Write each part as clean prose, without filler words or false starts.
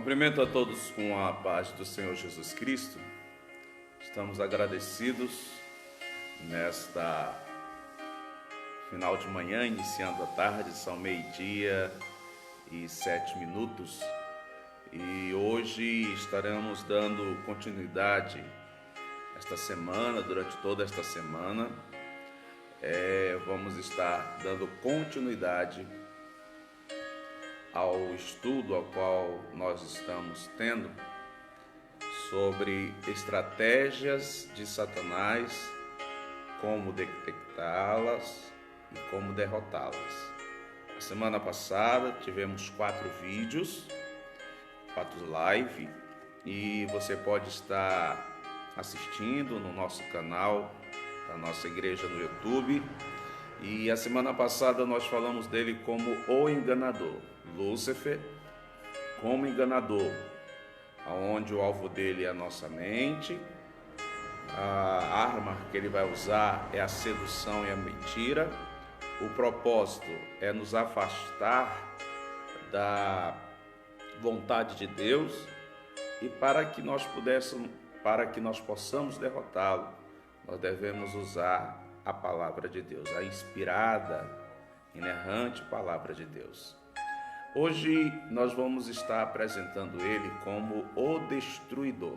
Cumprimento a todos com a paz do Senhor Jesus Cristo. Estamos agradecidos nesta final de manhã, iniciando a tarde, são 12:07. E hoje estaremos dando continuidade esta semana, durante toda esta semana. Vamos estar dando continuidade ao estudo ao qual nós estamos tendo sobre estratégias de Satanás, como detectá-las e como derrotá-las. A semana passada tivemos 4 vídeos, 4 lives, e você pode estar assistindo no nosso canal, da nossa igreja no YouTube. E a semana passada nós falamos dele como o enganador, Lúcifer, como enganador, onde o alvo dele é a nossa mente, a arma que ele vai usar é a sedução e a mentira, o propósito é nos afastar da vontade de Deus, e para que nós possamos derrotá-lo, nós devemos usar a palavra de Deus, a inspirada, inerrante palavra de Deus. Hoje nós vamos estar apresentando ele como o destruidor.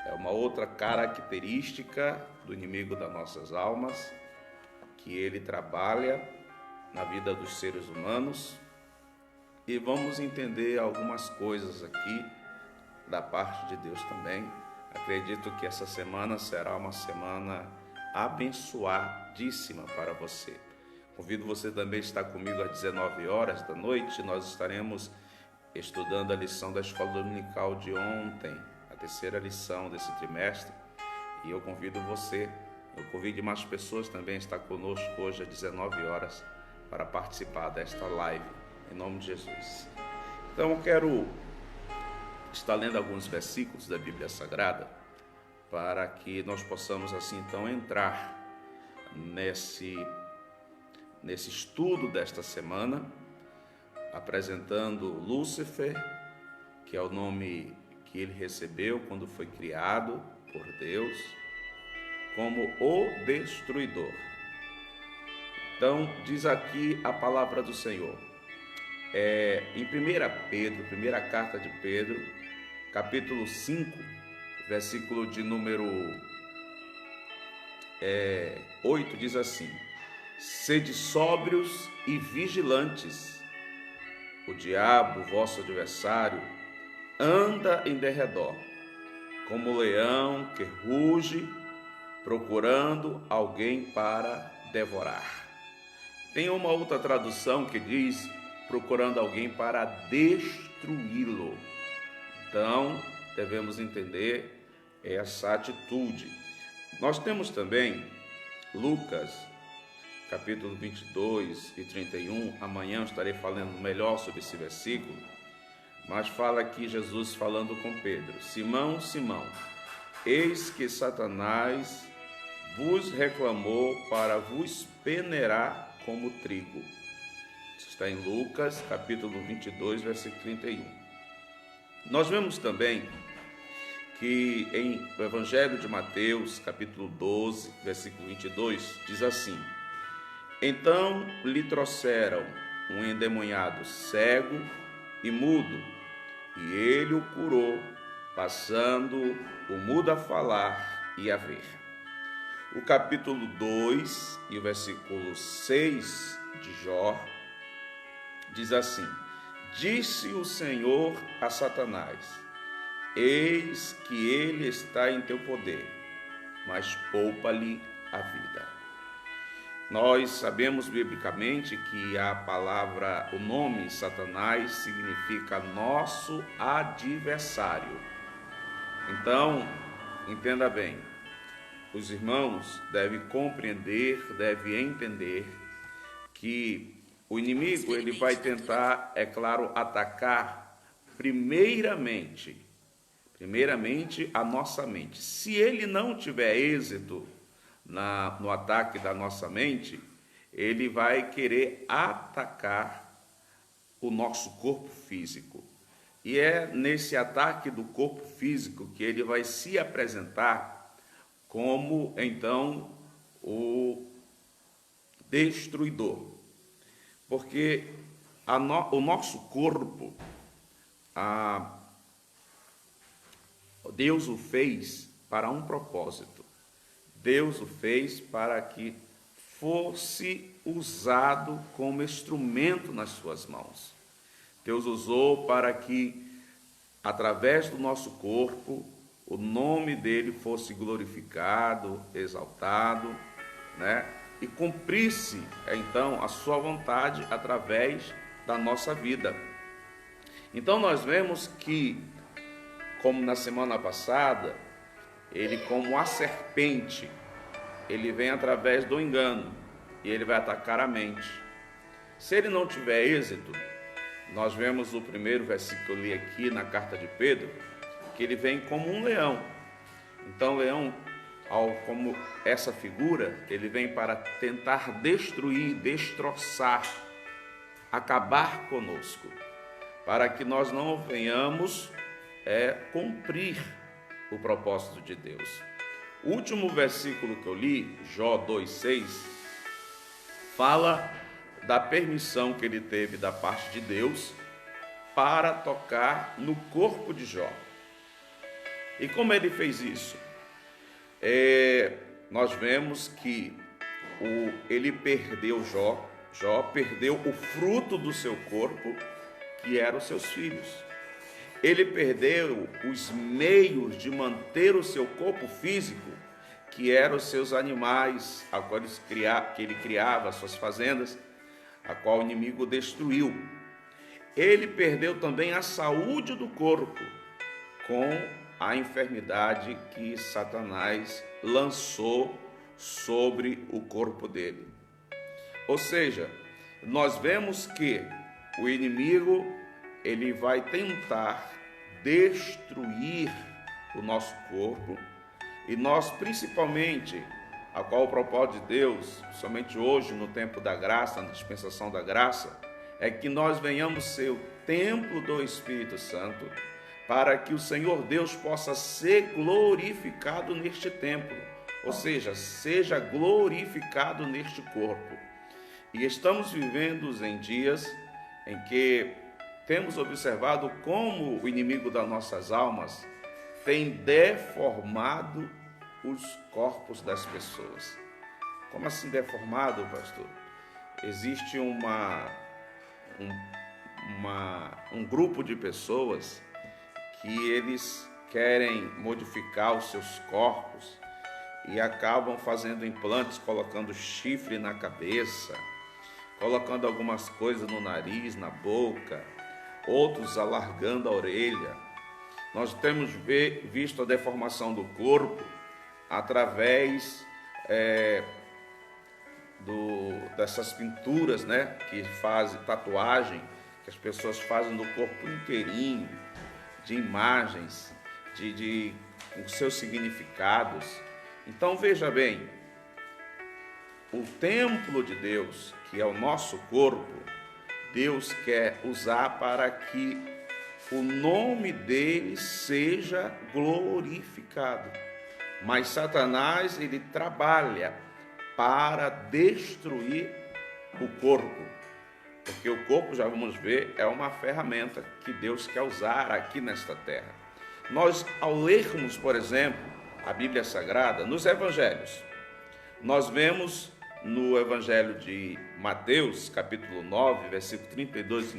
É uma outra característica do inimigo das nossas almas, que ele trabalha na vida dos seres humanos, e vamos entender algumas coisas aqui da parte de Deus também. Acredito que essa semana será uma semana abençoadíssima para você. Convido você também a estar comigo às 19h. Nós estaremos estudando a lição da escola dominical de ontem, a terceira lição desse trimestre, e eu convido você, eu convido mais pessoas também a estar conosco hoje às 19h para participar desta live, em nome de Jesus. Então eu quero estar lendo alguns versículos da Bíblia Sagrada, para que nós possamos assim então entrar nesse estudo desta semana, apresentando Lúcifer, que é o nome que ele recebeu quando foi criado por Deus, como o destruidor. Então diz aqui a palavra do Senhor, em 1 Pedro, primeira carta de Pedro, capítulo 5, versículo de número 8, diz assim: sede sóbrios e vigilantes. O diabo, vosso adversário, anda em derredor, como leão que ruge, procurando alguém para devorar. Tem uma outra tradução que diz procurando alguém para destruí-lo. Então, devemos entender essa atitude. Nós temos também Lucas, capítulo 22 e 31. Amanhã eu estarei falando melhor sobre esse versículo, mas fala aqui Jesus falando com Pedro: Simão, Simão, eis que Satanás vos reclamou para vos peneirar como trigo. Isso está em Lucas, capítulo 22, versículo 31. Nós vemos também que em o Evangelho de Mateus, capítulo 12, versículo 22, diz assim: então lhe trouxeram um endemoniado cego e mudo, e ele o curou, passando o mudo a falar e a ver. O capítulo 2 e o versículo 6 de Jó diz assim: disse o Senhor a Satanás: eis que ele está em teu poder, mas poupa-lhe a vida. Nós sabemos biblicamente que a palavra, o nome Satanás significa nosso adversário. Então, entenda bem, os irmãos devem compreender, devem entender que o inimigo ele vai tentar, é claro, atacar primeiramente a nossa mente. Se ele não tiver êxito no ataque da nossa mente, ele vai querer atacar o nosso corpo físico. E é nesse ataque do corpo físico que ele vai se apresentar como, então, o destruidor. Porque o nosso corpo, Deus o fez para um propósito. Deus o fez para que fosse usado como instrumento nas suas mãos. Deus usou para que, através do nosso corpo, o nome dele fosse glorificado, exaltado, né? E cumprisse, então, a sua vontade através da nossa vida. Então, nós vemos que, como na semana passada, ele, como a serpente, ele vem através do engano e ele vai atacar a mente. Se ele não tiver êxito, nós vemos o primeiro versículo que eu li aqui na carta de Pedro, que ele vem como um leão. Então, o leão, como essa figura, ele vem para tentar destruir, destroçar, acabar conosco, para que nós não venhamos cumprir o propósito de Deus. O último versículo que eu li, Jó 2,6, fala da permissão que ele teve da parte de Deus para tocar no corpo de Jó. E como ele fez isso? Nós vemos que ele perdeu Jó perdeu o fruto do seu corpo, que eram os seus filhos. Ele perdeu os meios de manter o seu corpo físico, que eram os seus animais, a qual que ele criava, as suas fazendas, a qual o inimigo destruiu. Ele perdeu também a saúde do corpo, com a enfermidade que Satanás lançou sobre o corpo dele. Ou seja, nós vemos que o inimigo, ele vai tentar destruir o nosso corpo, e nós, principalmente, a qual o propósito de Deus, somente hoje, no tempo da graça, na dispensação da graça, é que nós venhamos ser o templo do Espírito Santo, para que o Senhor Deus possa ser glorificado neste templo, ou seja, seja glorificado neste corpo. E estamos vivendo em dias em que temos observado como o inimigo das nossas almas tem deformado os corpos das pessoas. Como assim deformado, pastor? Existe um grupo de pessoas que eles querem modificar os seus corpos e acabam fazendo implantes, colocando chifre na cabeça, colocando algumas coisas no nariz, na boca, outros alargando a orelha. Nós temos visto a deformação do corpo através dessas pinturas, né, que fazem tatuagem, que as pessoas fazem no corpo inteirinho, de imagens, de os seus significados. Então veja bem, o templo de Deus, que é o nosso corpo, Deus quer usar para que o nome dele seja glorificado. Mas Satanás, ele trabalha para destruir o corpo, porque o corpo, já vamos ver, é uma ferramenta que Deus quer usar aqui nesta terra. Nós, ao lermos, por exemplo, a Bíblia Sagrada, nos Evangelhos, nós vemos no Evangelho de Mateus, capítulo 9, versículo 32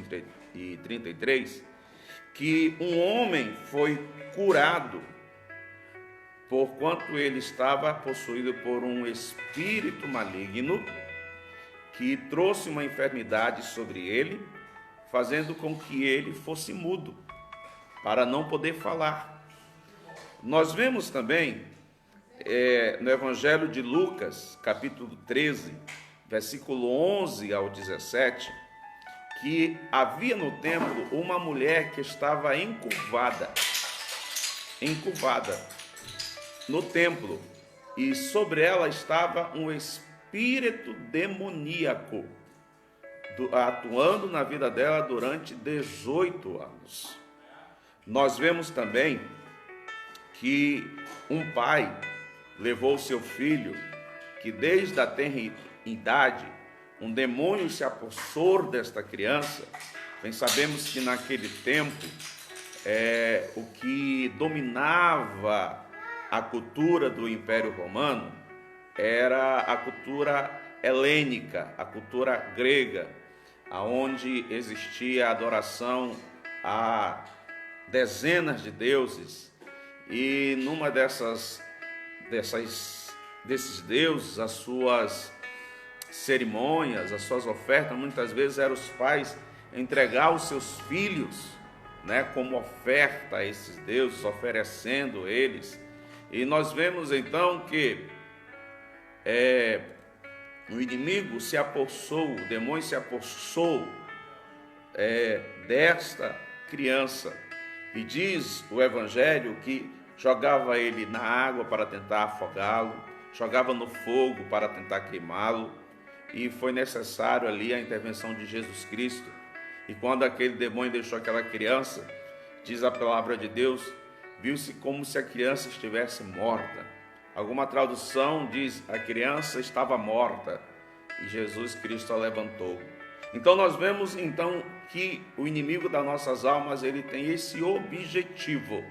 e 33, que um homem foi curado porquanto ele estava possuído por um espírito maligno que trouxe uma enfermidade sobre ele, fazendo com que ele fosse mudo, para não poder falar. Nós vemos também no Evangelho de Lucas, capítulo 13, versículo 11 ao 17, que havia no templo uma mulher que estava encurvada no templo, e sobre ela estava um espírito demoníaco atuando na vida dela durante 18 anos. nós vemos também que um pai levou seu filho, que desde a tenra idade um demônio se apossou desta criança. Bem sabemos que naquele tempo o que dominava a cultura do Império Romano era a cultura helênica, a cultura grega, aonde existia a adoração a dezenas de deuses, e numa desses deuses, as suas cerimônias, as suas ofertas, muitas vezes eram os pais entregar os seus filhos, como oferta a esses deuses, oferecendo eles. E nós vemos então que o inimigo se apossou, o demônio se apossou desta criança, e diz o Evangelho que jogava ele na água para tentar afogá-lo, jogava no fogo para tentar queimá-lo, e foi necessário ali a intervenção de Jesus Cristo. E quando aquele demônio deixou aquela criança, diz a palavra de Deus, viu-se como se a criança estivesse morta. Alguma tradução diz, a criança estava morta, e Jesus Cristo a levantou. Então nós vemos então que o inimigo das nossas almas, ele tem esse objetivo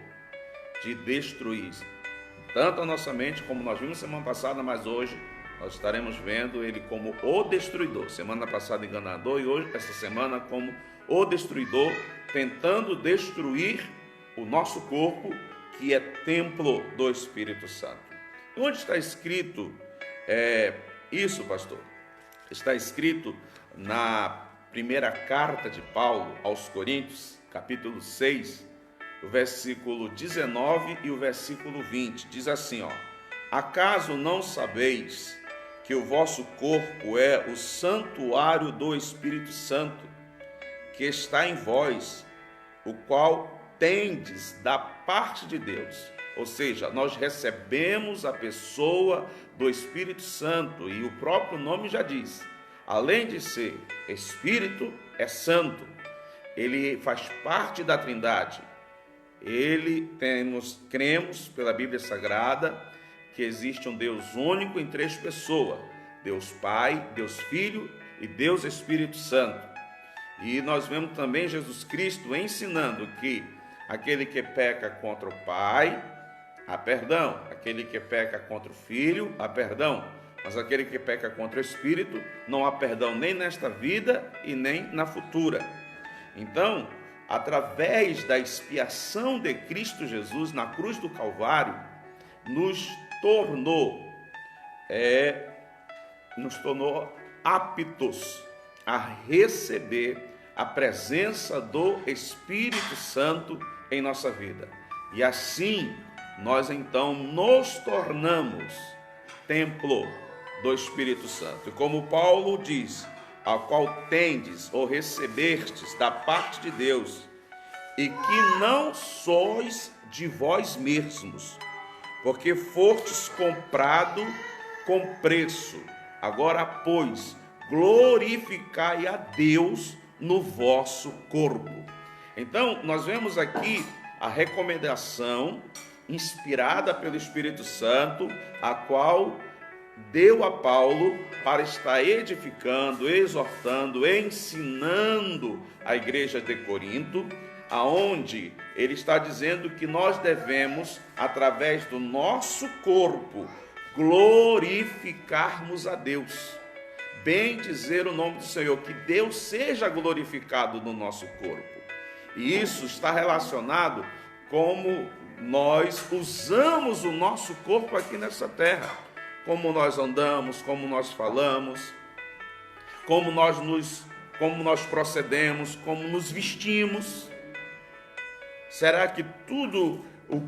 de destruir tanto a nossa mente, como nós vimos semana passada, mas hoje nós estaremos vendo ele como o destruidor. Semana passada enganador, e hoje, essa semana, como o destruidor, tentando destruir o nosso corpo, que é templo do Espírito Santo. E onde está escrito isso, pastor? Está escrito na primeira carta de Paulo aos Coríntios, capítulo 6, o versículo 19 e o versículo 20. Diz assim, acaso não sabeis que o vosso corpo é o santuário do Espírito Santo, que está em vós, o qual tendes da parte de Deus? Ou seja, nós recebemos a pessoa do Espírito Santo, e o próprio nome já diz, além de ser Espírito, é Santo. Ele faz parte da Trindade. Cremos pela Bíblia Sagrada que existe um Deus único em três pessoas: Deus Pai, Deus Filho e Deus Espírito Santo. E nós vemos também Jesus Cristo ensinando que aquele que peca contra o Pai, há perdão; aquele que peca contra o Filho, há perdão; mas aquele que peca contra o Espírito, não há perdão nem nesta vida e nem na futura. Então, através da expiação de Cristo Jesus na cruz do Calvário, nos tornou aptos a receber a presença do Espírito Santo em nossa vida. E assim, nós então nos tornamos templo do Espírito Santo. E como Paulo diz, ao qual tendes ou recebestes da parte de Deus, e que não sois de vós mesmos, porque fostes comprado com preço. Agora, pois, glorificai a Deus no vosso corpo. Então, nós vemos aqui a recomendação inspirada pelo Espírito Santo, a qual deu a Paulo para estar edificando, exortando, ensinando a igreja de Corinto, aonde ele está dizendo que nós devemos, através do nosso corpo, glorificarmos a Deus, bem dizer o nome do Senhor, que Deus seja glorificado no nosso corpo. E isso está relacionado como nós usamos o nosso corpo aqui nessa terra, como nós andamos, como nós falamos, como nós procedemos, como nos vestimos. Será que tudo o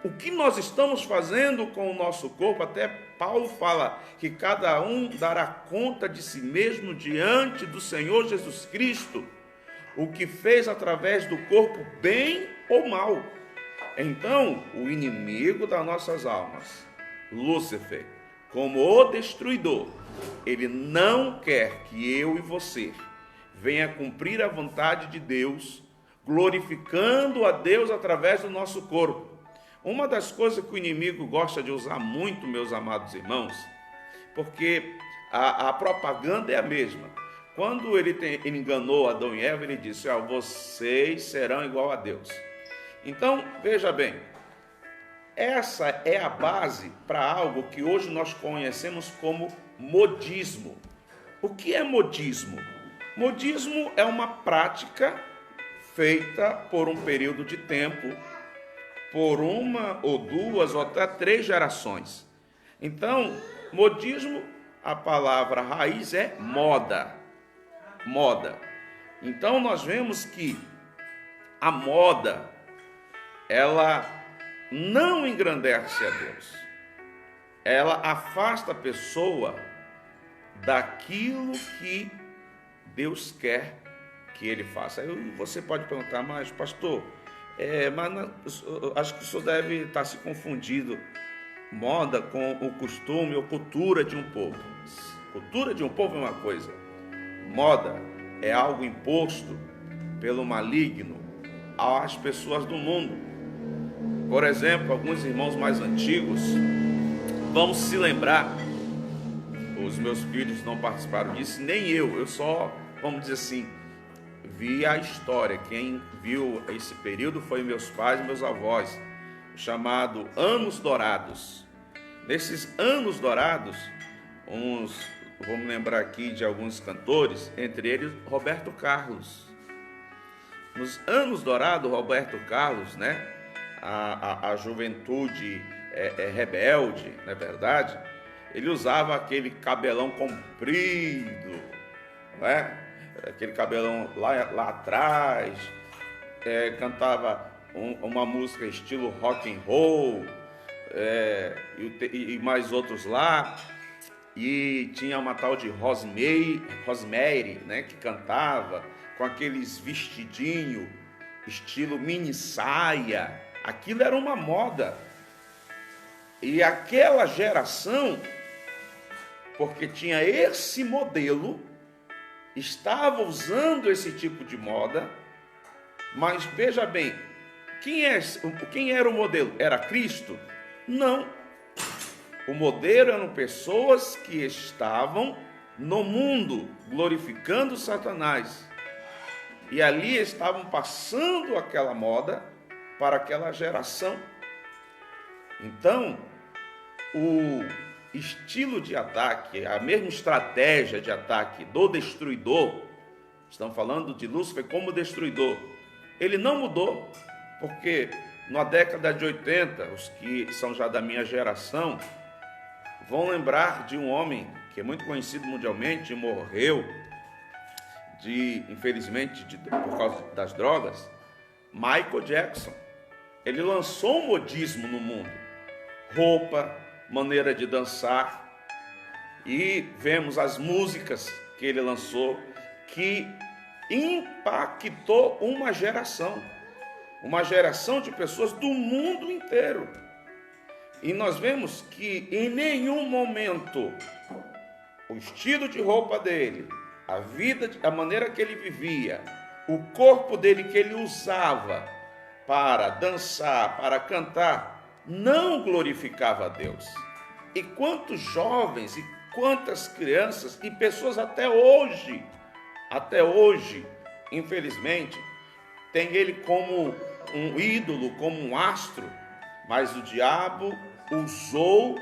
que nós estamos fazendo com o nosso corpo, até Paulo fala que cada um dará conta de si mesmo diante do Senhor Jesus Cristo, o que fez através do corpo, bem ou mal. Então, o inimigo das nossas almas, Lúcifer, como o destruidor, ele não quer que eu e você venha cumprir a vontade de Deus, glorificando a Deus através do nosso corpo. Uma das coisas que o inimigo gosta de usar muito, meus amados irmãos, porque a propaganda é a mesma. Quando ele enganou Adão e Eva, ele disse: vocês serão igual a Deus. Então, veja bem, essa é a base para algo que hoje nós conhecemos como modismo. O que é modismo? Modismo é uma prática feita por um período de tempo, por uma ou duas ou até 3 gerações. Então, modismo, a palavra raiz é moda. Moda. Então, nós vemos que a moda, ela não engrandece a Deus. Ela afasta a pessoa daquilo que Deus quer que ele faça. Aí você pode perguntar: mas pastor, acho que o senhor deve estar se confundindo moda com o costume ou cultura de um povo. Cultura de um povo é uma coisa, moda é algo imposto pelo maligno às pessoas do mundo. Por exemplo, alguns irmãos mais antigos vão se lembrar, os meus filhos não participaram disso, nem eu só, vamos dizer assim, vi a história. Quem viu esse período foi meus pais e meus avós, chamado Anos Dourados. Nesses Anos Dourados, vamos lembrar aqui de alguns cantores, entre eles Roberto Carlos. Nos Anos Dourados, Roberto Carlos, né? A juventude rebelde, não é verdade? Ele usava aquele cabelão comprido, não é? Aquele cabelão lá atrás, cantava uma música estilo rock and roll, e mais outros lá, e tinha uma tal de Rosemary, né, que cantava com aqueles vestidinho estilo mini saia. Aquilo era uma moda, e aquela geração, porque tinha esse modelo, estava usando esse tipo de moda. Mas veja bem, quem era o modelo? Era Cristo? Não. O modelo eram pessoas que estavam no mundo glorificando Satanás, e ali estavam passando aquela moda para aquela geração. Então, o estilo de ataque, a mesma estratégia de ataque do destruidor, estamos falando de Lúcifer como destruidor, ele não mudou, porque na década de 80, os que são já da minha geração vão lembrar de um homem que é muito conhecido mundialmente e morreu infelizmente por causa das drogas, Michael Jackson. Ele lançou um modismo no mundo, roupa, maneira de dançar, e vemos as músicas que ele lançou que impactou uma geração de pessoas do mundo inteiro. E nós vemos que em nenhum momento o estilo de roupa dele, a vida, a maneira que ele vivia, o corpo dele que ele usava para dançar, para cantar, não glorificava a Deus. E quantos jovens e quantas crianças e pessoas até hoje, infelizmente, tem ele como um ídolo, como um astro, mas o diabo usou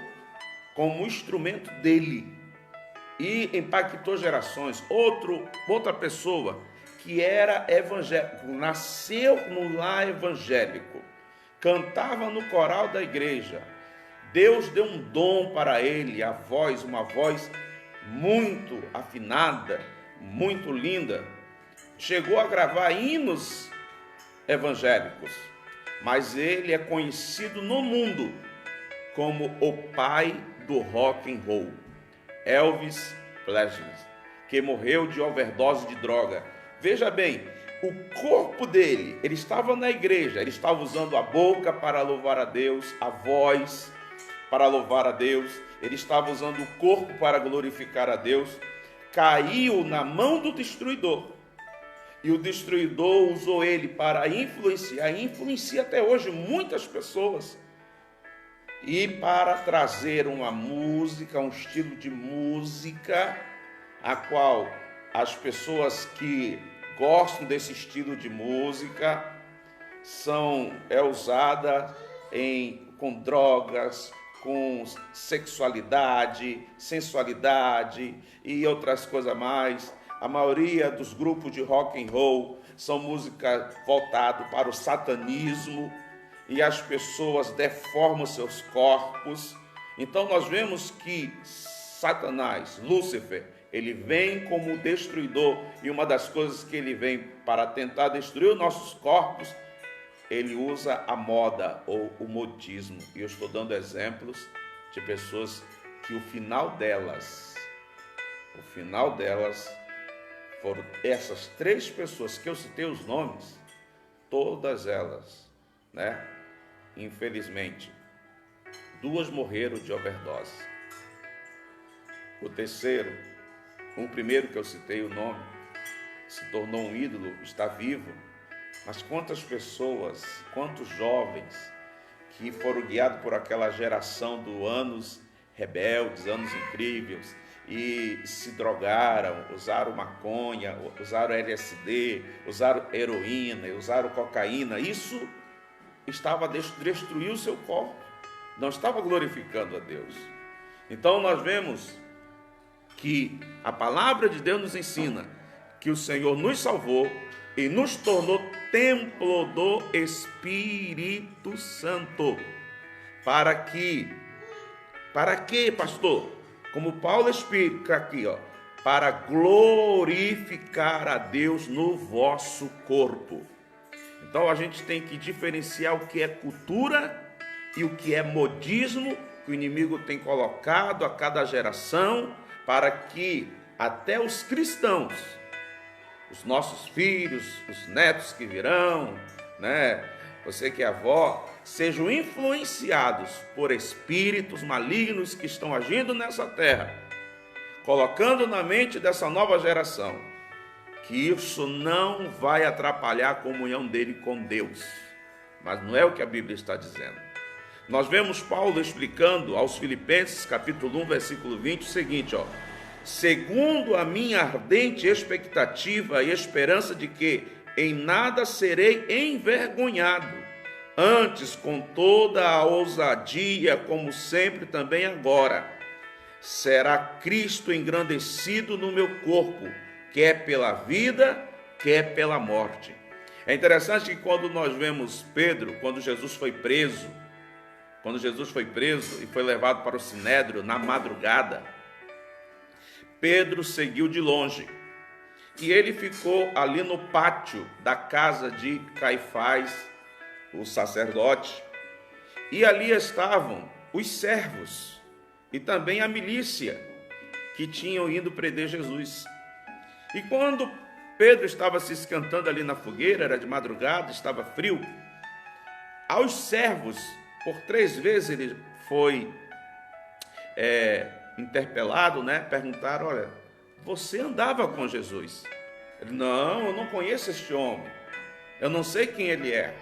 como instrumento dele e impactou gerações. Outra pessoa que era evangélico, nasceu no lar evangélico, cantava no coral da igreja, Deus deu um dom para ele, uma voz muito afinada, muito linda, chegou a gravar hinos evangélicos, mas ele é conhecido no mundo como o pai do rock and roll, Elvis Presley, que morreu de overdose de droga. Veja bem, o corpo dele, ele estava na igreja, ele estava usando a boca para louvar a Deus, a voz para louvar a Deus, ele estava usando o corpo para glorificar a Deus, caiu na mão do destruidor. E o destruidor usou ele para influenciar, e influencia até hoje muitas pessoas, e para trazer uma música, um estilo de música, a qual as pessoas que gostam desse estilo de música é usada com drogas, com sexualidade, sensualidade e outras coisas mais. A maioria dos grupos de rock and roll são músicas voltadas para o satanismo, e as pessoas deformam seus corpos. Então nós vemos que Satanás, Lúcifer, ele vem como destruidor, e uma das coisas que ele vem para tentar destruir os nossos corpos, ele usa a moda ou o modismo. E eu estou dando exemplos de pessoas que o final delas foram essas 3 pessoas que eu citei os nomes, todas elas, né? Infelizmente, 2 morreram de overdose. O primeiro que eu citei o nome, se tornou um ídolo, está vivo. Mas quantas pessoas, quantos jovens que foram guiados por aquela geração dos anos rebeldes, anos incríveis, e se drogaram, usaram maconha, usaram LSD, usaram heroína, usaram cocaína. Isso estava destruindo o seu corpo, não estava glorificando a Deus. Então nós vemos que a palavra de Deus nos ensina que o Senhor nos salvou e nos tornou templo do Espírito Santo. Para quê, pastor? Como Paulo explica aqui, para glorificar a Deus no vosso corpo. Então a gente tem que diferenciar o que é cultura e o que é modismo, que o inimigo tem colocado a cada geração, para que até os cristãos, os nossos filhos, os netos que virão, né? Você que é avó, sejam influenciados por espíritos malignos que estão agindo nessa terra, colocando na mente dessa nova geração que isso não vai atrapalhar a comunhão dele com Deus. Mas não é o que a Bíblia está dizendo. Nós vemos Paulo explicando aos Filipenses, capítulo 1, versículo 20, o seguinte, segundo a minha ardente expectativa e esperança de que em nada serei envergonhado, antes com toda a ousadia, como sempre também agora, será Cristo engrandecido no meu corpo, quer pela vida, quer pela morte. É interessante que quando nós vemos Pedro, quando Jesus foi preso e foi levado para o Sinédrio na madrugada, Pedro seguiu de longe e ele ficou ali no pátio da casa de Caifás, o sacerdote, e ali estavam os servos e também a milícia que tinham ido prender Jesus. E quando Pedro estava se esquentando ali na fogueira, era de madrugada, estava frio, aos servos, por 3 vezes ele foi interpelado, né? Perguntaram, olha, você andava com Jesus? Ele, não, eu não conheço este homem, eu não sei quem ele é.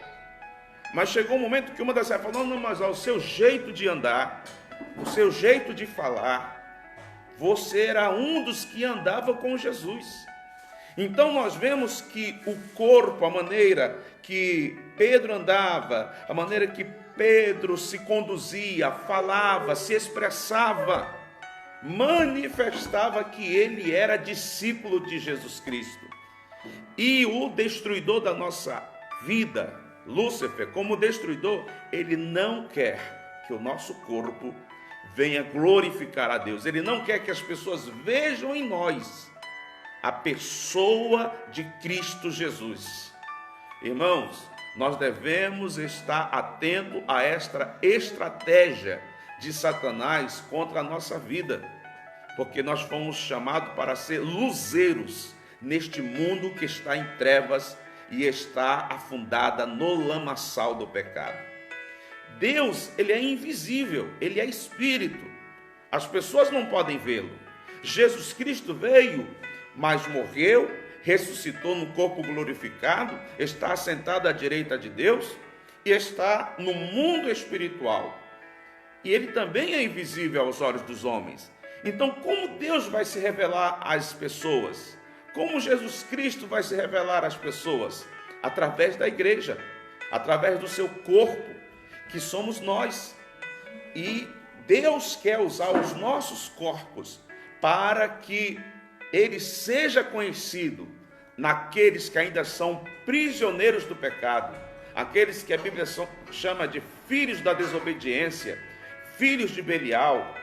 Mas chegou um momento que uma das servas falou, não, mas o seu jeito de andar, o seu jeito de falar, você era um dos que andava com Jesus. Então nós vemos que o corpo, a maneira que Pedro andava, a maneira que Pedro se conduzia, falava, se expressava, manifestava que ele era discípulo de Jesus Cristo. E o destruidor da nossa vida, Lúcifer, como destruidor, ele não quer que o nosso corpo venha glorificar a Deus. Ele não quer que as pessoas vejam em nós a pessoa de Cristo Jesus. Irmãos, nós devemos estar atentos a esta estratégia de Satanás contra a nossa vida, porque nós fomos chamados para ser luzeiros neste mundo que está em trevas e está afundada no lamaçal do pecado. Deus, ele é invisível, ele é espírito. As pessoas não podem vê-lo. Jesus Cristo veio, mas morreu, ressuscitou no corpo glorificado, está assentado à direita de Deus e está no mundo espiritual. E ele também é invisível aos olhos dos homens. Então, como Deus vai se revelar às pessoas? Como Jesus Cristo vai se revelar às pessoas? Através da igreja, através do seu corpo, que somos nós. E Deus quer usar os nossos corpos para que ele seja conhecido naqueles que ainda são prisioneiros do pecado, aqueles que a Bíblia chama de filhos da desobediência, filhos de Belial,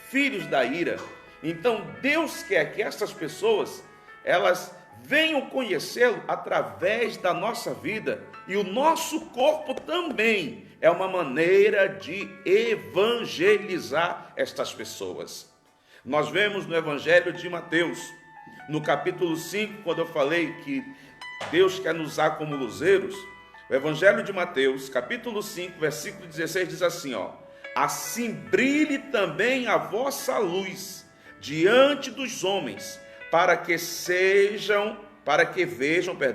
filhos da ira. Então Deus quer que essas pessoas, elas venham conhecê-lo através da nossa vida, e o nosso corpo também é uma maneira de evangelizar estas pessoas. Nós vemos no Evangelho de Mateus, no capítulo 5, quando eu falei que Deus quer nos usar como luzeiros, o Evangelho de Mateus, capítulo 5, versículo 16, diz assim, assim brilhe também a vossa luz diante dos homens, para que vejam,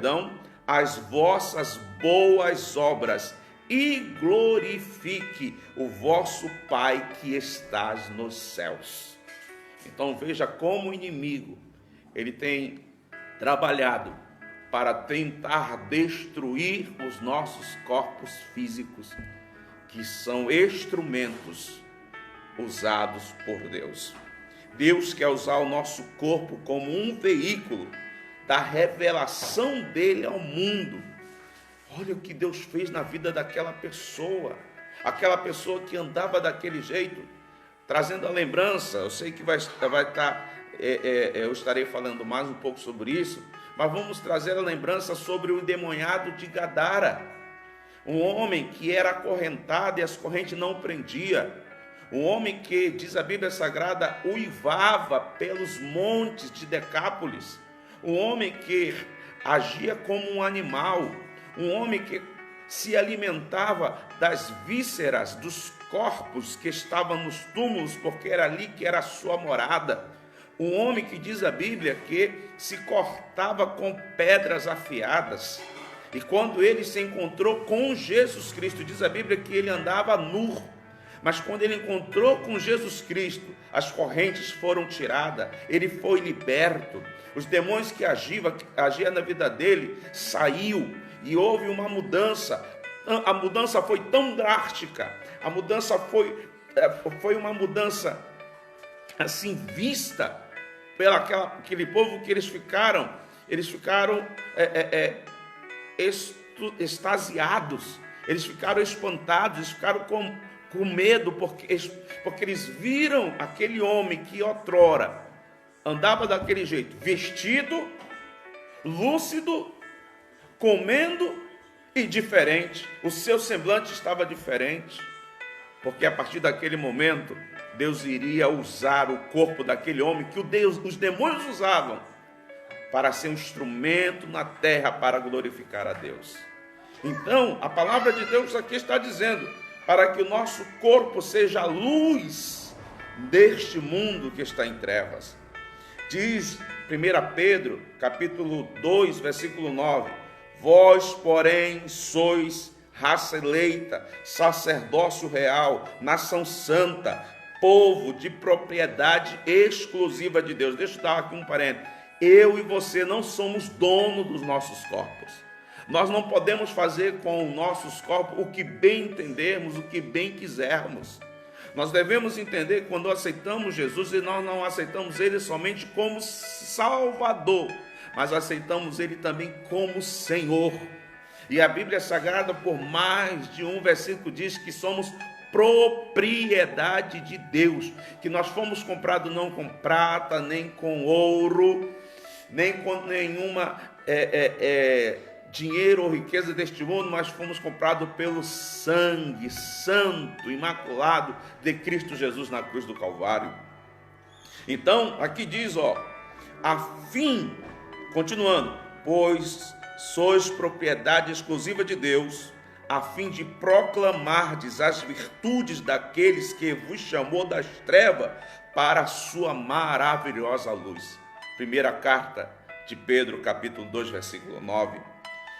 as vossas boas obras e glorifique o vosso Pai que estás nos céus. Então veja como o inimigo, ele tem trabalhado para tentar destruir os nossos corpos físicos, que são instrumentos usados por Deus. Deus quer usar o nosso corpo como um veículo da revelação dele ao mundo. Olha o que Deus fez na vida daquela pessoa, aquela pessoa que andava daquele jeito, trazendo a lembrança. Eu sei que vai estar, eu estarei falando mais um pouco sobre isso, mas vamos trazer a lembrança sobre o endemoniado de Gadara, um homem que era acorrentado e as correntes não prendiam, um homem que, diz a Bíblia Sagrada, uivava pelos montes de Decápolis, um homem que agia como um animal, um homem que se alimentava das vísceras, dos corpos que estavam nos túmulos, porque era ali que era a sua morada. Um homem que, diz a Bíblia, que se cortava com pedras afiadas. E quando ele se encontrou com Jesus Cristo, diz a Bíblia que ele andava nu. Mas quando ele encontrou com Jesus Cristo, as correntes foram tiradas, ele foi liberto. Os demônios que agiam na vida dele saiu e houve uma mudança. A mudança foi tão drástica, a mudança foi uma mudança assim vista pelo aquele povo, que eles ficaram extasiados, eles ficaram espantados, eles ficaram com medo, porque eles viram aquele homem que outrora andava daquele jeito, vestido, lúcido, comendo e diferente. O seu semblante estava diferente, porque a partir daquele momento Deus iria usar o corpo daquele homem que os demônios usavam para ser um instrumento na terra para glorificar a Deus. Então a palavra de Deus aqui está dizendo para que o nosso corpo seja a luz deste mundo que está em trevas. Diz 1 Pedro, capítulo 2, versículo 9, vós, porém, sois raça eleita, sacerdócio real, nação santa, povo de propriedade exclusiva de Deus. Deixa eu dar aqui um parênteses. Eu e você não somos donos dos nossos corpos. Nós não podemos fazer com os nossos corpos o que bem entendermos, o que bem quisermos. Nós devemos entender que quando aceitamos Jesus, e nós não aceitamos Ele somente como Salvador, mas aceitamos Ele também como Senhor. E a Bíblia Sagrada, por mais de um versículo, diz que somos propriedade de Deus, que nós fomos comprados não com prata, nem com ouro, nem com nenhuma dinheiro ou riqueza deste mundo, mas fomos comprados pelo sangue santo, imaculado de Cristo Jesus na cruz do Calvário. Então, aqui diz, continuando, pois sois propriedade exclusiva de Deus, a fim de proclamardes as virtudes daqueles que vos chamou das trevas para a sua maravilhosa luz. Primeira carta de Pedro, capítulo 2, versículo 9.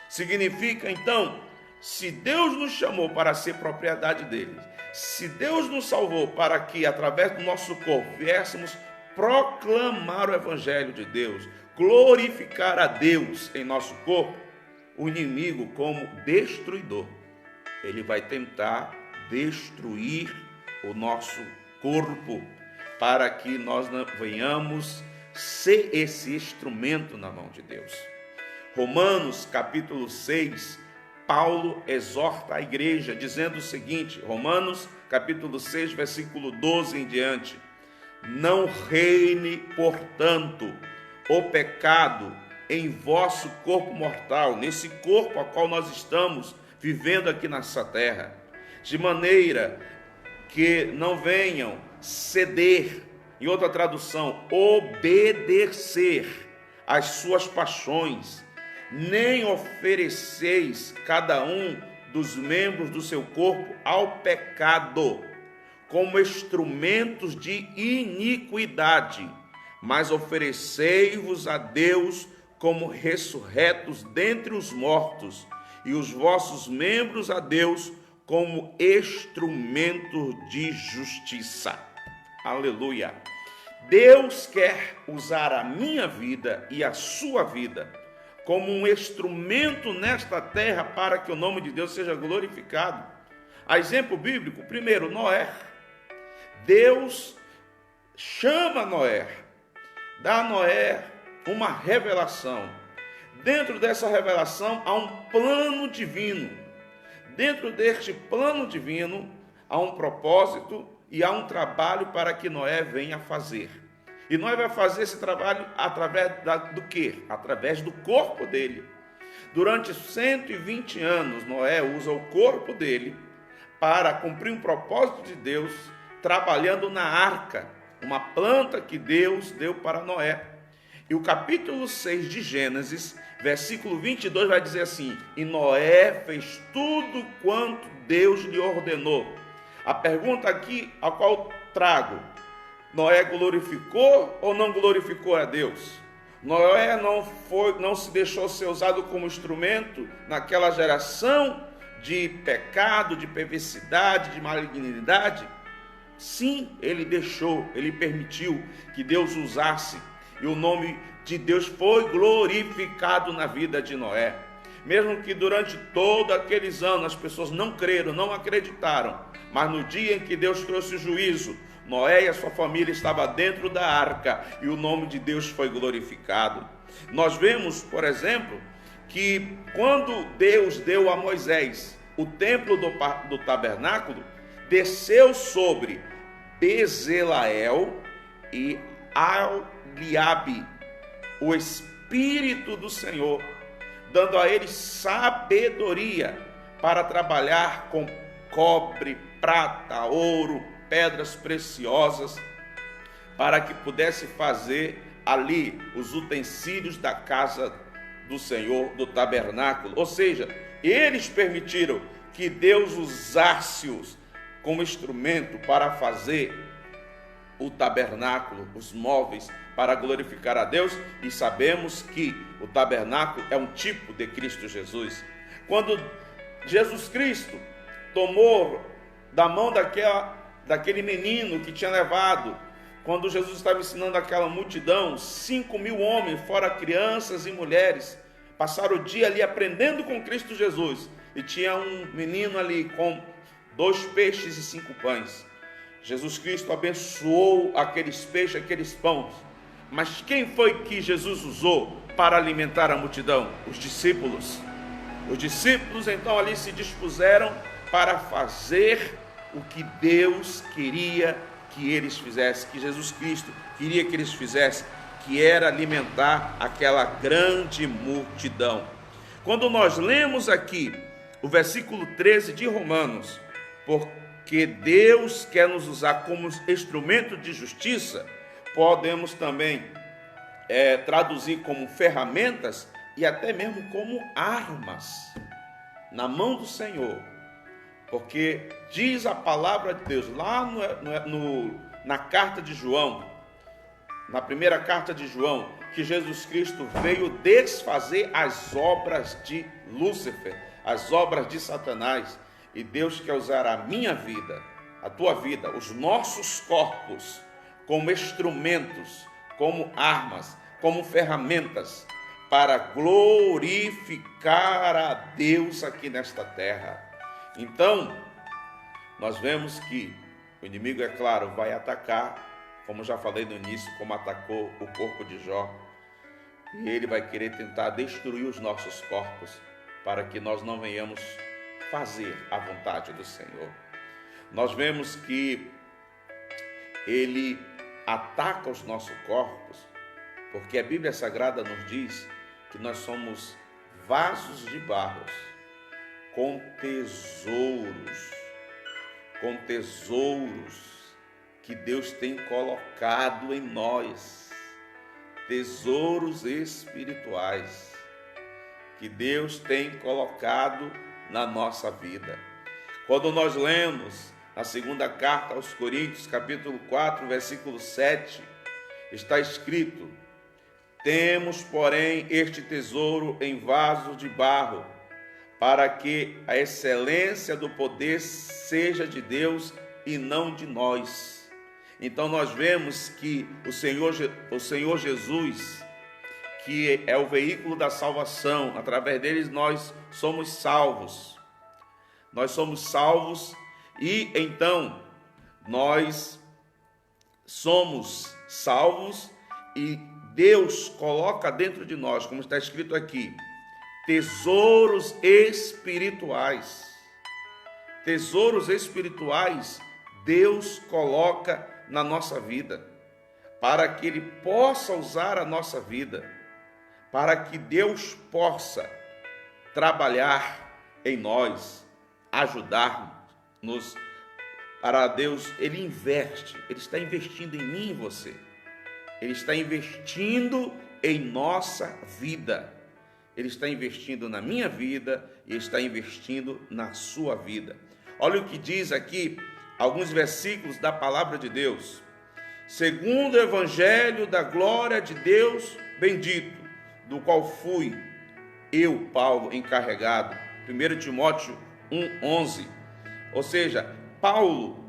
Significa, então, se Deus nos chamou para ser propriedade dele, se Deus nos salvou para que, através do nosso corpo, viéssemos proclamar o Evangelho de Deus, glorificar a Deus em nosso corpo, o inimigo, como destruidor, ele vai tentar destruir o nosso corpo, para que nós não venhamos ser esse instrumento na mão de Deus. Romanos capítulo 6, Paulo exorta a igreja dizendo o seguinte, Romanos capítulo 6, versículo 12 em diante: não reine, portanto, o pecado em vosso corpo mortal, nesse corpo a qual nós estamos vivendo aqui nessa terra, de maneira que não venham ceder, em outra tradução, obedecer às suas paixões, nem ofereceis cada um dos membros do seu corpo ao pecado, como instrumentos de iniquidade, mas oferecei-vos a Deus como ressurretos dentre os mortos, e os vossos membros a Deus como instrumentos de justiça. Aleluia! Deus quer usar a minha vida e a sua vida como um instrumento nesta terra para que o nome de Deus seja glorificado. A exemplo bíblico, primeiro, Noé. Deus chama Noé, dá a Noé uma revelação. Dentro dessa revelação há um plano divino. Dentro deste plano divino há um propósito e há um trabalho para que Noé venha fazer. E Noé vai fazer esse trabalho através do quê? Através do corpo dele. Durante 120 anos, Noé usa o corpo dele para cumprir um propósito de Deus, trabalhando na arca, uma planta que Deus deu para Noé. E o capítulo 6 de Gênesis, versículo 22, vai dizer assim: e Noé fez tudo quanto Deus lhe ordenou. A pergunta aqui, a qual trago: Noé glorificou ou não glorificou a Deus? Noé não se deixou ser usado como instrumento naquela geração de pecado, de perversidade, de malignidade? Sim, ele deixou, ele permitiu que Deus usasse, e o nome de Deus foi glorificado na vida de Noé. Mesmo que durante todos aqueles anos as pessoas não creram, não acreditaram, mas no dia em que Deus trouxe o juízo, Noé e a sua família estavam dentro da arca e o nome de Deus foi glorificado. Nós vemos, por exemplo, que quando Deus deu a Moisés o templo do tabernáculo, desceu sobre Bezaleel e Aholiabe o Espírito do Senhor, dando a eles sabedoria para trabalhar com cobre, prata, ouro, pedras preciosas, para que pudesse fazer ali os utensílios da casa do Senhor, do tabernáculo. Ou seja, eles permitiram que Deus usasse-os como instrumento para fazer o tabernáculo, os móveis, para glorificar a Deus, e sabemos que o tabernáculo é um tipo de Cristo Jesus. Quando Jesus Cristo tomou da mão daquele menino que tinha levado, quando Jesus estava ensinando aquela multidão, 5.000 homens, fora crianças e mulheres, passaram o dia ali aprendendo com Cristo Jesus, e tinha um menino ali com 2 peixes e 5 pães. Jesus Cristo abençoou aqueles peixes, aqueles pães, mas quem foi que Jesus usou para alimentar a multidão? Os discípulos. Os discípulos então ali se dispuseram para fazer o que Deus queria que eles fizessem, que Jesus Cristo queria que eles fizessem, que era alimentar aquela grande multidão. Quando nós lemos aqui o versículo 13 de Romanos, porque Deus quer nos usar como instrumento de justiça, podemos também traduzir como ferramentas e até mesmo como armas na mão do Senhor. Porque diz a palavra de Deus lá na carta de João, na primeira carta de João, que Jesus Cristo veio desfazer as obras de Lúcifer, as obras de Satanás, e Deus quer usar a minha vida, a tua vida, os nossos corpos, como instrumentos, como armas, como ferramentas, para glorificar a Deus aqui nesta terra. Então, nós vemos que o inimigo, é claro, vai atacar, como já falei no início, como atacou o corpo de Jó, e ele vai querer tentar destruir os nossos corpos, para que nós não venhamos fazer a vontade do Senhor. Nós vemos que ele ataca os nossos corpos, porque a Bíblia Sagrada nos diz que nós somos vasos de barro, com tesouros que Deus tem colocado em nós, tesouros espirituais que Deus tem colocado na nossa vida. Quando nós lemos na segunda carta aos Coríntios, capítulo 4, versículo 7, está escrito: temos, porém, este tesouro em vasos de barro, para que a excelência do poder seja de Deus e não de nós. Então nós vemos que o Senhor Jesus, que é o veículo da salvação, através deles nós somos salvos. Nós somos salvos e então nós somos salvos e Deus coloca dentro de nós, como está escrito aqui, tesouros espirituais. Tesouros espirituais Deus coloca na nossa vida, para que Ele possa usar a nossa vida, para que Deus possa trabalhar em nós, ajudar-nos. Para Deus, Ele investe, Ele está investindo em mim e em você. Ele está investindo em nossa vida. Ele está investindo na minha vida e está investindo na sua vida. Olha o que diz aqui alguns versículos da palavra de Deus. Segundo o evangelho da glória de Deus bendito, do qual fui eu, Paulo, encarregado. 1 Timóteo 1:11. Ou seja, Paulo,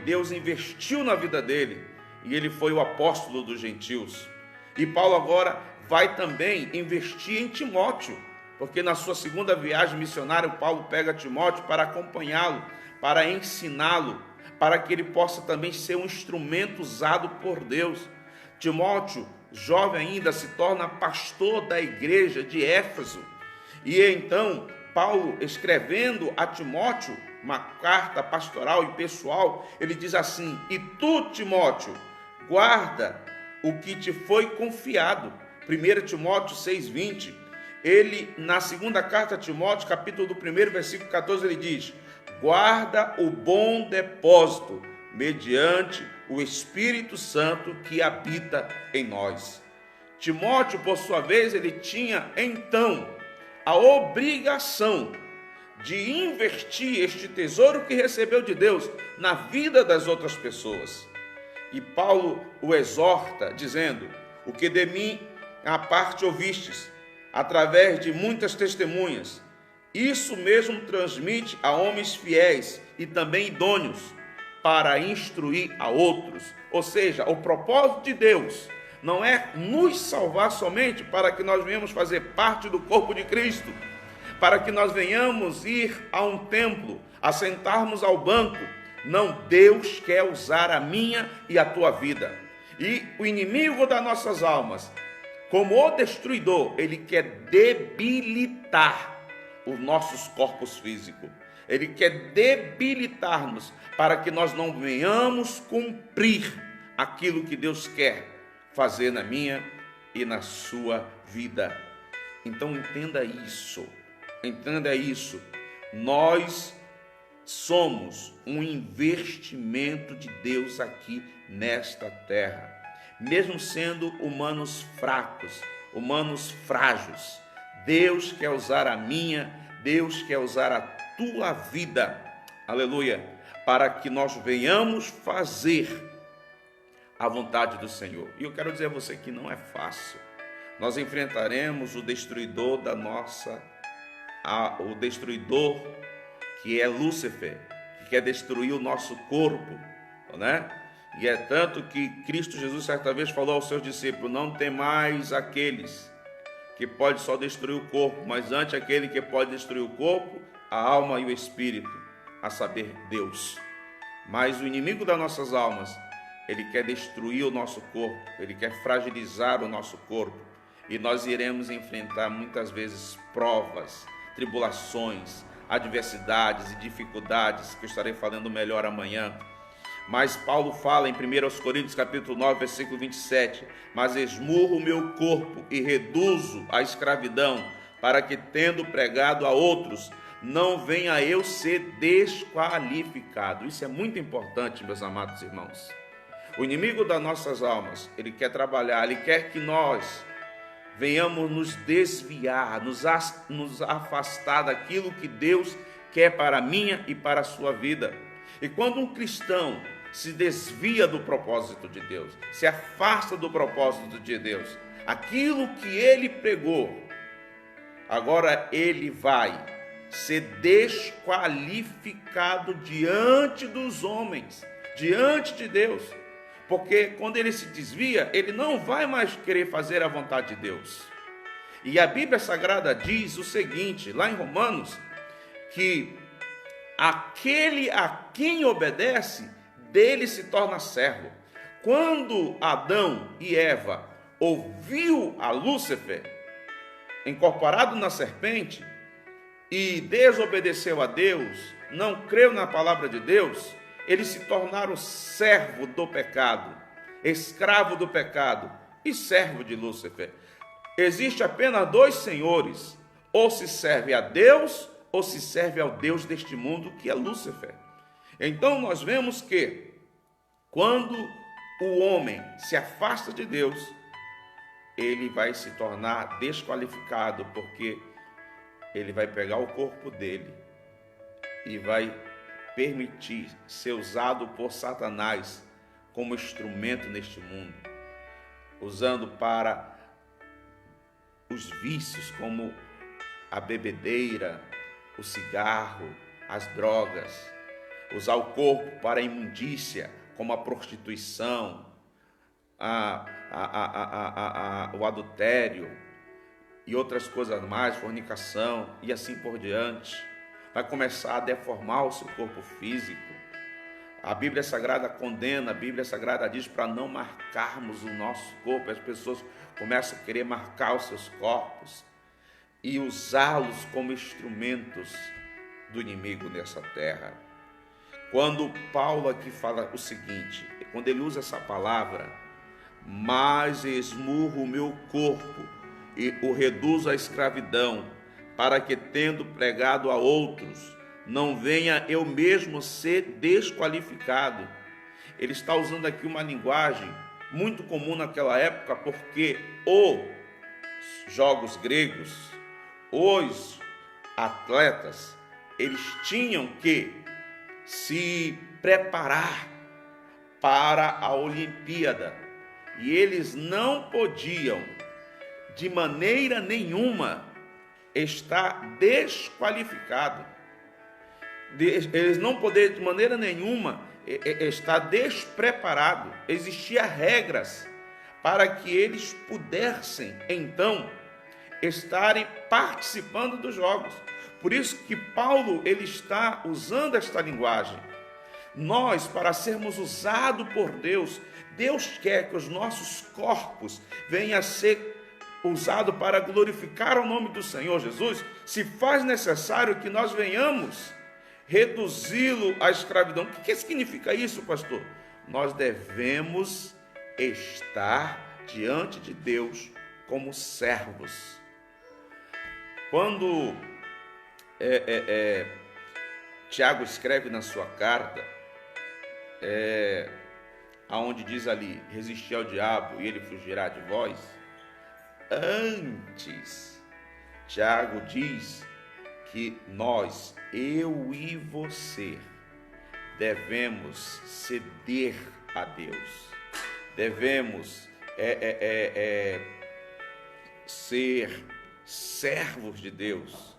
Deus investiu na vida dele e ele foi o apóstolo dos gentios. E Paulo agora vai também investir em Timóteo, porque na sua segunda viagem missionária, Paulo pega Timóteo para acompanhá-lo, para ensiná-lo, para que ele possa também ser um instrumento usado por Deus. Timóteo, jovem ainda, se torna pastor da igreja de Éfeso. E então, Paulo, escrevendo a Timóteo uma carta pastoral e pessoal, ele diz assim: e tu, Timóteo, guarda o que te foi confiado. 1 Timóteo 6:20. Ele, na segunda carta a Timóteo, capítulo 1, versículo 14, ele diz: guarda o bom depósito, mediante o Espírito Santo que habita em nós. Timóteo, por sua vez, ele tinha então a obrigação de investir este tesouro que recebeu de Deus na vida das outras pessoas. E Paulo o exorta, dizendo: o que de mim a parte ouvistes, através de muitas testemunhas, isso mesmo transmite a homens fiéis e também idôneos, para instruir a outros. Ou seja, o propósito de Deus não é nos salvar somente para que nós venhamos fazer parte do corpo de Cristo, para que nós venhamos ir a um templo, assentarmos ao banco. Não, Deus quer usar a minha e a tua vida. E o inimigo das nossas almas, como o destruidor, ele quer debilitar os nossos corpos físicos. Ele quer debilitar-nos para que nós não venhamos cumprir aquilo que Deus quer fazer na minha e na sua vida. Então entenda isso. Entenda isso. Nós somos um investimento de Deus aqui nesta terra. Mesmo sendo humanos fracos, humanos frágeis, Deus quer usar a minha, Deus quer usar a tua vida, aleluia, para que nós venhamos fazer a vontade do Senhor. E eu quero dizer a você que não é fácil. Nós enfrentaremos o destruidor o destruidor que é Lúcifer, que quer destruir o nosso corpo, né? E é tanto que Cristo Jesus certa vez falou aos seus discípulos: não temais aqueles que pode só destruir o corpo, mas antes aquele que pode destruir o corpo, a alma e o espírito, a saber, Deus. Mas o inimigo das nossas almas, ele quer destruir o nosso corpo, ele quer fragilizar o nosso corpo, e nós iremos enfrentar muitas vezes provas, tribulações, adversidades e dificuldades, que eu estarei falando melhor amanhã. Mas Paulo fala em 1 Coríntios capítulo 9, versículo 27, mas esmurro o meu corpo e reduzo a escravidão, para que, tendo pregado a outros, não venha eu ser desqualificado. Isso é muito importante, meus amados irmãos. O inimigo das nossas almas, ele quer trabalhar, ele quer que nós venhamos nos desviar, nos afastar daquilo que Deus quer para a minha e para a sua vida. E quando um cristão se desvia do propósito de Deus, se afasta do propósito de Deus, aquilo que ele pregou, agora ele vai ser desqualificado diante dos homens, diante de Deus. Porque quando ele se desvia, ele não vai mais querer fazer a vontade de Deus. E a Bíblia Sagrada diz o seguinte, lá em Romanos, que aquele a quem obedece, dele se torna servo. Quando Adão e Eva ouviu a Lúcifer, incorporado na serpente, e desobedeceu a Deus, não creu na palavra de Deus, eles se tornaram servo do pecado, escravo do pecado e servo de Lúcifer. Existe apenas dois senhores, ou se serve a Deus, ou se serve ao Deus deste mundo, que é Lúcifer. Então nós vemos que quando o homem se afasta de Deus, ele vai se tornar desqualificado, porque ele vai pegar o corpo dele e vai permitir ser usado por Satanás como instrumento neste mundo, usando para os vícios como a bebedeira, o cigarro, as drogas, usar o corpo para a imundícia, como a prostituição, o adultério e outras coisas mais, fornicação e assim por diante. Vai começar a deformar o seu corpo físico. A Bíblia Sagrada condena, a Bíblia Sagrada diz para não marcarmos o nosso corpo. As pessoas começam a querer marcar os seus corpos e usá-los como instrumentos do inimigo nessa terra. Quando Paulo aqui fala o seguinte, quando ele usa essa palavra, mas esmurro o meu corpo e o reduzo à escravidão, para que, tendo pregado a outros, não venha eu mesmo ser desqualificado. Ele está usando aqui uma linguagem muito comum naquela época, porque os jogos gregos, os atletas, eles tinham que se preparar para a Olimpíada, e eles não podiam, de maneira nenhuma, estar desqualificados. Eles não poderiam, de maneira nenhuma, estar despreparados. Existiam regras para que eles pudessem, então, estarem participando dos jogos. Por isso que Paulo, ele está usando esta linguagem. Nós, para sermos usados por Deus, Deus quer que os nossos corpos venham a ser usados para glorificar o nome do Senhor Jesus. Se faz necessário que nós venhamos reduzi-lo à escravidão. O que significa isso, pastor? Nós devemos estar diante de Deus como servos. Quando Tiago escreve na sua carta, aonde diz ali, resistir ao diabo e ele fugirá de vós, antes, Tiago diz que nós, eu e você, devemos ceder a Deus. devemos ser servos de Deus,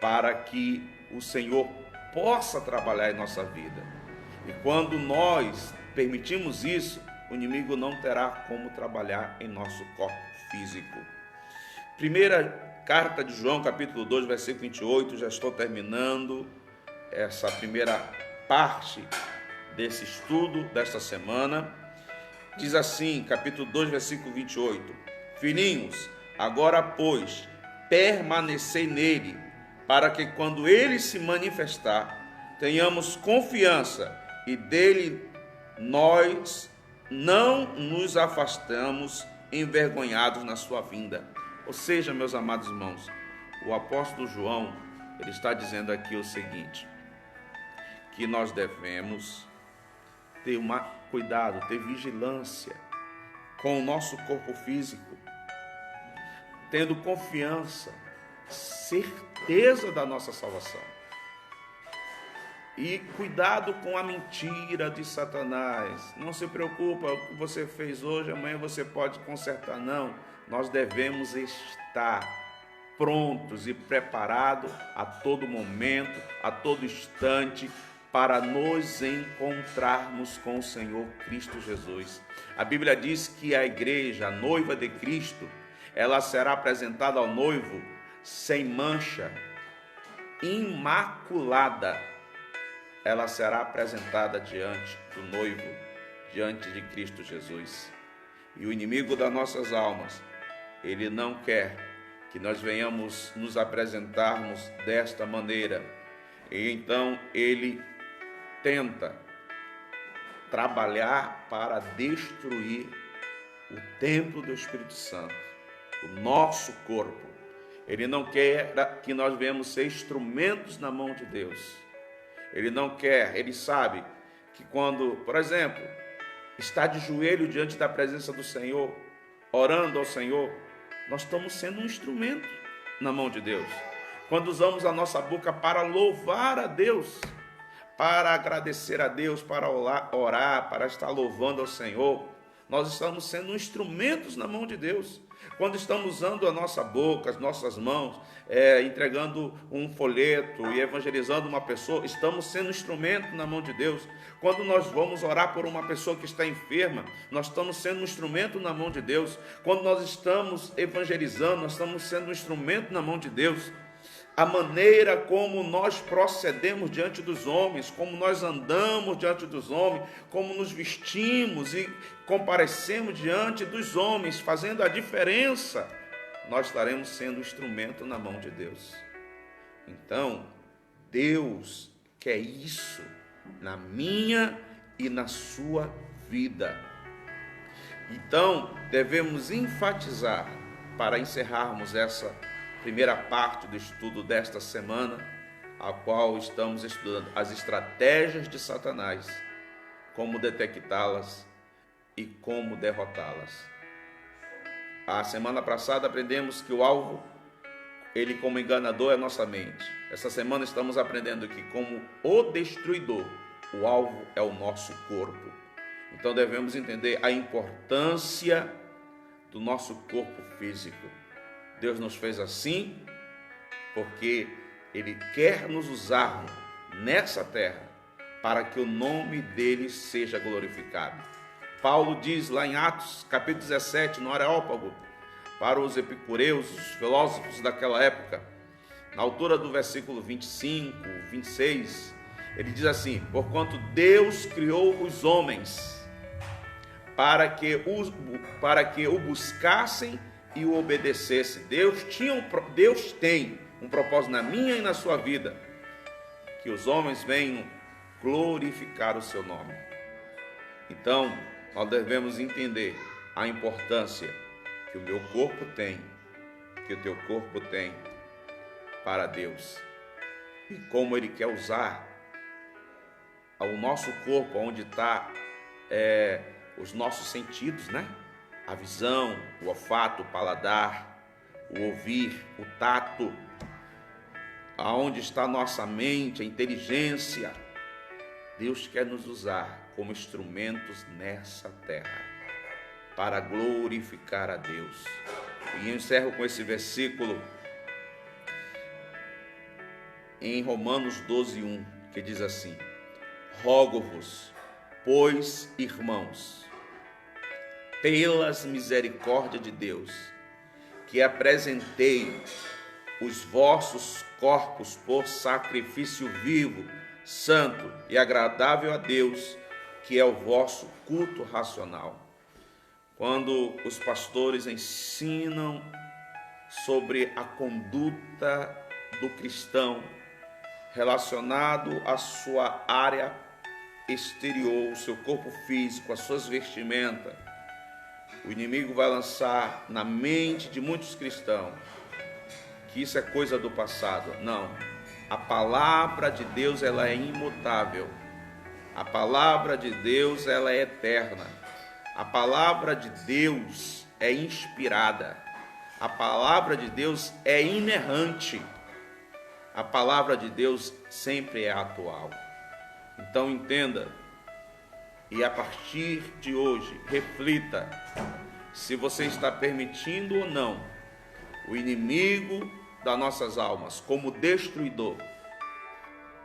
para que o Senhor possa trabalhar em nossa vida. E quando nós permitimos isso, o inimigo não terá como trabalhar em nosso corpo físico. Primeira carta de João, capítulo 2, versículo 28, já estou terminando essa primeira parte desse estudo desta semana. Diz assim, capítulo 2, versículo 28: Filhinhos, agora, pois, permanecei nele, para que quando ele se manifestar, tenhamos confiança e dele nós não nos afastamos envergonhados na sua vinda. Ou seja, meus amados irmãos, o apóstolo João, ele está dizendo aqui o seguinte, que nós devemos ter cuidado, ter vigilância com o nosso corpo físico, tendo confiança, certeza da nossa salvação. E cuidado com a mentira de Satanás. Não se preocupa, o que você fez hoje, amanhã você pode consertar. Não, nós devemos estar prontos e preparados a todo momento, a todo instante, para nos encontrarmos com o Senhor Cristo Jesus. A Bíblia diz que a igreja, a noiva de Cristo, ela será apresentada ao noivo sem mancha, imaculada. Ela será apresentada diante do noivo, diante de Cristo Jesus. E o inimigo das nossas almas, ele não quer que nós venhamos nos apresentarmos desta maneira. E então ele tenta trabalhar para destruir o templo do Espírito Santo, o nosso corpo. Ele não quer que nós venhamos ser instrumentos na mão de Deus. Ele não quer, ele sabe que quando, por exemplo, está de joelho diante da presença do Senhor, orando ao Senhor, nós estamos sendo um instrumento na mão de Deus. Quando usamos a nossa boca para louvar a Deus, para agradecer a Deus, para orar, para estar louvando ao Senhor, nós estamos sendo instrumentos na mão de Deus. Quando estamos usando a nossa boca, as nossas mãos, entregando um folheto e evangelizando uma pessoa, estamos sendo instrumento na mão de Deus. Quando nós vamos orar por uma pessoa que está enferma, nós estamos sendo um instrumento na mão de Deus. Quando nós estamos evangelizando, nós estamos sendo um instrumento na mão de Deus. A maneira como nós procedemos diante dos homens, como nós andamos diante dos homens, como nos vestimos e comparecemos diante dos homens, fazendo a diferença, nós estaremos sendo instrumento na mão de Deus. Então, Deus quer isso na minha e na sua vida. Então, devemos enfatizar, para encerrarmos essa primeira parte do estudo desta semana, a qual estamos estudando as estratégias de Satanás, como detectá-las e como derrotá-las. A semana passada aprendemos que o alvo, ele como enganador, é nossa mente. Essa semana estamos aprendendo que como o destruidor, o alvo é o nosso corpo. Então devemos entender a importância do nosso corpo físico. Deus nos fez assim porque Ele quer nos usar nessa terra para que o nome dele seja glorificado. Paulo diz lá em Atos, capítulo 17, no Areópago, para os epicureus, os filósofos daquela época, na altura do versículo 25, 26, ele diz assim: porquanto Deus criou os homens para que o buscassem e o obedecesse. Deus tem um propósito na minha e na sua vida, que os homens venham glorificar o seu nome. Então, nós devemos entender a importância que o meu corpo tem, que o teu corpo tem para Deus, e como Ele quer usar o nosso corpo, onde está os nossos sentidos, né? A visão, o olfato, o paladar, o ouvir, o tato, aonde está a nossa mente, a inteligência. Deus quer nos usar como instrumentos nessa terra. para glorificar a Deus. E eu encerro com esse versículo em Romanos 12:1, que diz assim: rogo-vos, pois, irmãos, pelas misericórdias de Deus, que apresentei os vossos corpos por sacrifício vivo, santo e agradável a Deus, que é o vosso culto racional. Quando os pastores ensinam sobre a conduta do cristão relacionado à sua área exterior, o seu corpo físico, as suas vestimentas, o inimigo vai lançar na mente de muitos cristãos que isso é coisa do passado. Não, a palavra de Deus, ela é imutável. A palavra de Deus, ela é eterna. A palavra de Deus é inspirada. A palavra de Deus é inerrante. A palavra de Deus sempre é atual. Então entenda, e a partir de hoje, reflita se você está permitindo ou não o inimigo das nossas almas como destruidor.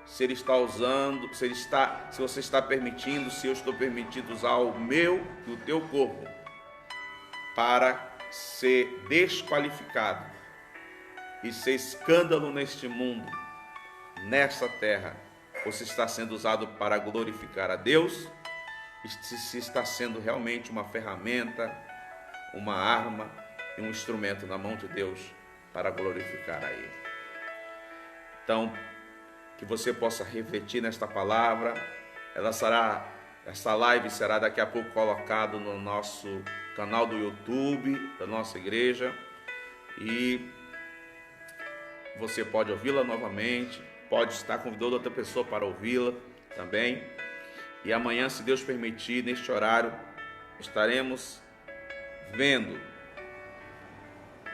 Se ele está usando, se você está permitindo, se eu estou permitindo usar o meu e o teu corpo para ser desqualificado e ser escândalo neste mundo, nesta terra, ou se está sendo usado para glorificar a Deus, se está sendo realmente uma ferramenta, uma arma e um instrumento na mão de Deus para glorificar a Ele. Então, que você possa refletir nesta palavra. Essa live será daqui a pouco colocada no nosso canal do YouTube da nossa igreja, e você pode ouvi-la novamente, pode estar convidando outra pessoa para ouvi-la também. E amanhã, se Deus permitir, neste horário, estaremos vendo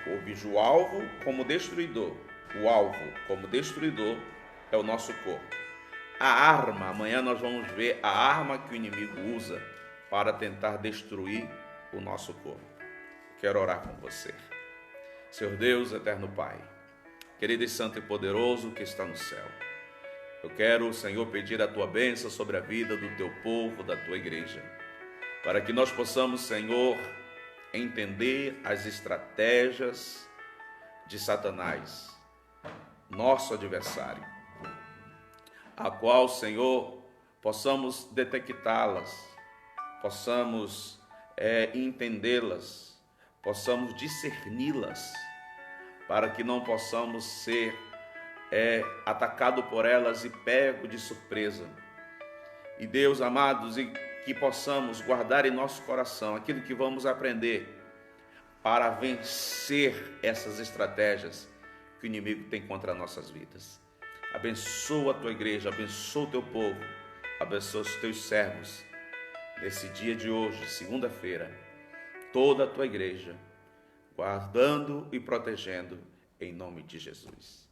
o bicho-alvo como destruidor. O alvo como destruidor é o nosso corpo. A arma, amanhã nós vamos ver a arma que o inimigo usa para tentar destruir o nosso corpo. Quero orar com você. Senhor Deus, eterno Pai, querido e santo e poderoso que está no céu, eu quero, Senhor, pedir a Tua bênção sobre a vida do Teu povo, da Tua igreja, para que nós possamos, Senhor, entender as estratégias de Satanás, nosso adversário, a qual, Senhor, possamos detectá-las, possamos entendê-las, possamos discerni-las, para que não possamos ser atacados por elas e pego de surpresa. E Deus, amados, e que possamos guardar em nosso coração aquilo que vamos aprender para vencer essas estratégias que o inimigo tem contra nossas vidas. Abençoa a Tua igreja, abençoa o Teu povo, abençoa os Teus servos. Nesse dia de hoje, segunda-feira, toda a Tua igreja, guardando e protegendo em nome de Jesus.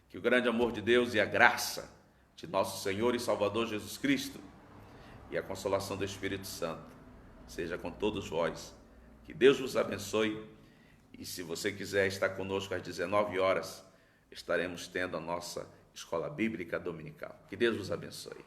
Que o grande amor de Deus e a graça de nosso Senhor e Salvador Jesus Cristo e a consolação do Espírito Santo seja com todos vós. Que Deus vos abençoe. E se você quiser estar conosco às 19 horas, estaremos tendo a nossa Escola Bíblica Dominical. Que Deus vos abençoe.